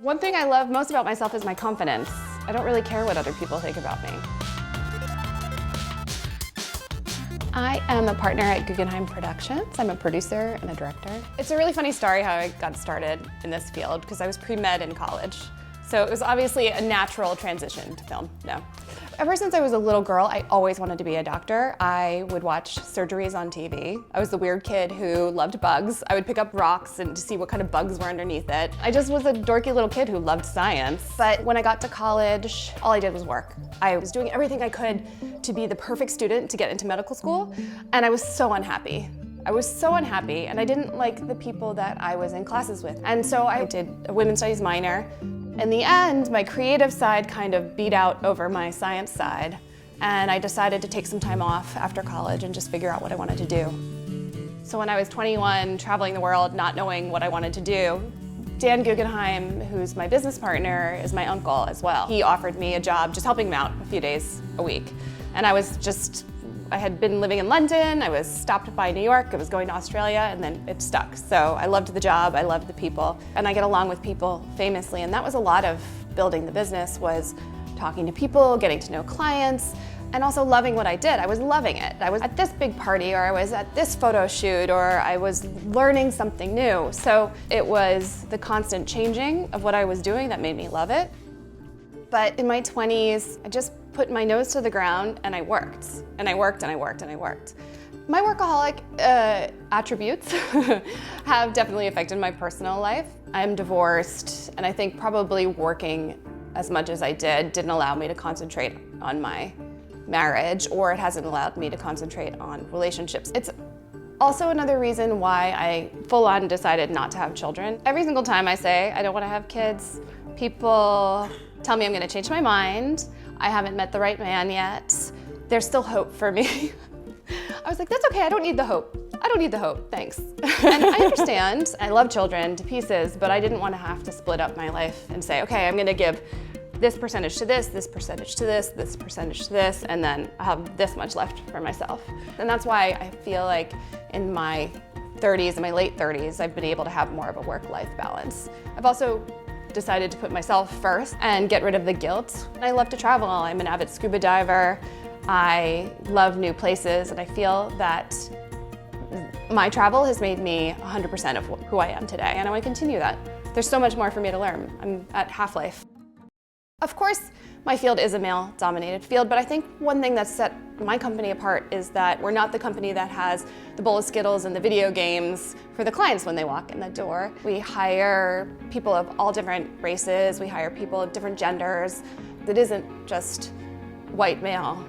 One thing I love most about myself is my confidence. I don't really care what other people think about me. I am a partner at Guggenheim Productions. I'm a producer and a director. It's a really funny story how I got started in this field because I was pre-med in college. So it was obviously a natural transition to film. No. Ever since I was a little girl, I always wanted to be a doctor. I would watch surgeries on TV. I was the weird kid who loved bugs. I would pick up rocks and to see what kind of bugs were underneath it. I just was a dorky little kid who loved science. But when I got to college, all I did was work. I was doing everything I could to be the perfect student to get into medical school, and I was so unhappy. I was so unhappy, and I didn't like the people that I was in classes with. And so I did a women's studies minor. In the end, my creative side kind of beat out over my science side, and I decided to take some time off after college and just figure out what I wanted to do. So when I was 21, traveling the world, not knowing what I wanted to do, Dan Guggenheim, who's my business partner, is my uncle as well. He offered me a job just helping him out a few days a week. And I had been living in London, I was stopped by New York, I was going to Australia, and then it stuck. So I loved the job, I loved the people, and I get along with people famously, and that was a lot of building the business, was talking to people, getting to know clients, and also loving what I did. I was loving it. I was at this big party, or I was at this photo shoot, or I was learning something new. So it was the constant changing of what I was doing that made me love it. But in my 20s, I just put my nose to the ground and I worked. And I worked and I worked and I worked. My workaholic attributes have definitely affected my personal life. I'm divorced, and I think probably working as much as I didn't allow me to concentrate on my marriage, or it hasn't allowed me to concentrate on relationships. It's also another reason why I full-on decided not to have children. Every single time I say I don't want to have kids, people tell me I'm going to change my mind. I haven't met the right man yet. There's still hope for me. I was like, that's okay, I don't need the hope. I don't need the hope, thanks. And I understand, I love children to pieces, but I didn't want to have to split up my life and say, okay, I'm going to give this percentage to this percentage to this percentage to this, and then I have this much left for myself. And that's why I feel like in my 30s and my late 30s, I've been able to have more of a work-life balance. I've also decided to put myself first and get rid of the guilt. I love to travel. I'm an avid scuba diver. I love new places, and I feel that my travel has made me 100% of who I am today, and I want to continue that. There's so much more for me to learn. I'm at half-life. Of course, my field is a male-dominated field, but I think one thing that's set my company apart is that we're not the company that has the bowl of Skittles and the video games for the clients when they walk in the door. We hire people of all different races, we hire people of different genders. It isn't just white male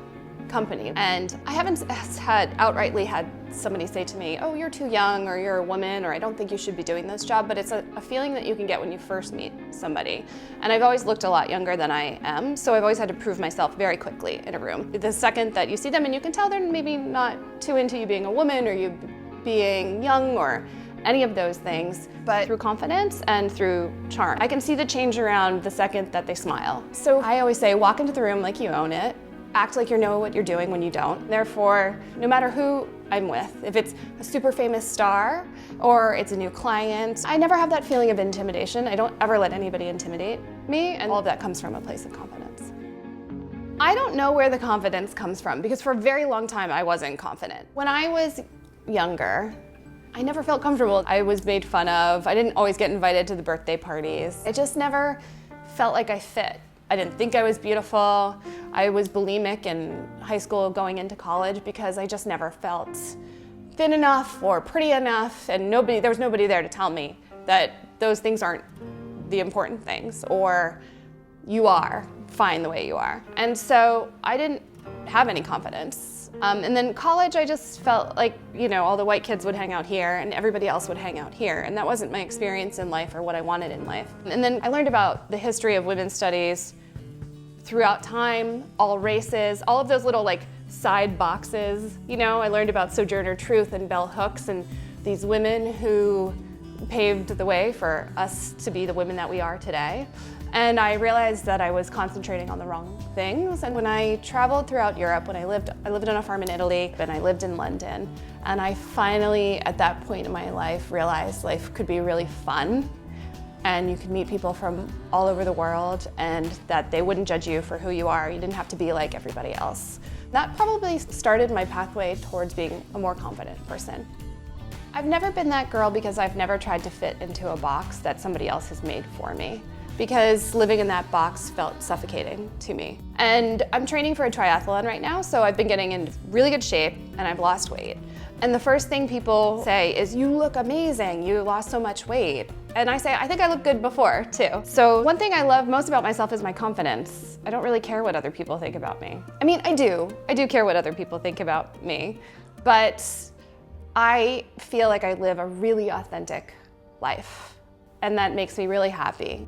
company. And I haven't outrightly had somebody say to me, oh, you're too young, or you're a woman, or I don't think you should be doing this job, but it's a feeling that you can get when you first meet somebody. And I've always looked a lot younger than I am, so I've always had to prove myself very quickly in a room. The second that you see them and you can tell they're maybe not too into you being a woman or you being young or any of those things, but through confidence and through charm. I can see the change around the second that they smile. So I always say, walk into the room like you own it. Act like you know what you're doing when you don't. Therefore, no matter who I'm with, if it's a super famous star or it's a new client, I never have that feeling of intimidation. I don't ever let anybody intimidate me, and all of that comes from a place of confidence. I don't know where the confidence comes from, because for a very long time I wasn't confident. When I was younger, I never felt comfortable. I was made fun of. I didn't always get invited to the birthday parties. I just never felt like I fit. I didn't think I was beautiful. I was bulimic in high school going into college because I just never felt thin enough or pretty enough, and there was nobody there to tell me that those things aren't the important things, or you are fine the way you are. And so I didn't have any confidence. And then college, I just felt like, all the white kids would hang out here and everybody else would hang out here. And that wasn't my experience in life or what I wanted in life. And then I learned about the history of women's studies throughout time, all races, all of those little side boxes. I learned about Sojourner Truth and Bell Hooks and these women who paved the way for us to be the women that we are today. And I realized that I was concentrating on the wrong things. And when I traveled throughout Europe, I lived on a farm in Italy, and I lived in London. And I finally, at that point in my life, realized life could be really fun and you could meet people from all over the world and that they wouldn't judge you for who you are. You didn't have to be like everybody else. That probably started my pathway towards being a more confident person. I've never been that girl because I've never tried to fit into a box that somebody else has made for me, because living in that box felt suffocating to me. And I'm training for a triathlon right now, so I've been getting in really good shape and I've lost weight. And the first thing people say is, "You look amazing, you lost so much weight." And I say, I think I looked good before too. So one thing I love most about myself is my confidence. I don't really care what other people think about me. I mean, I do care what other people think about me, but I feel like I live a really authentic life, and that makes me really happy.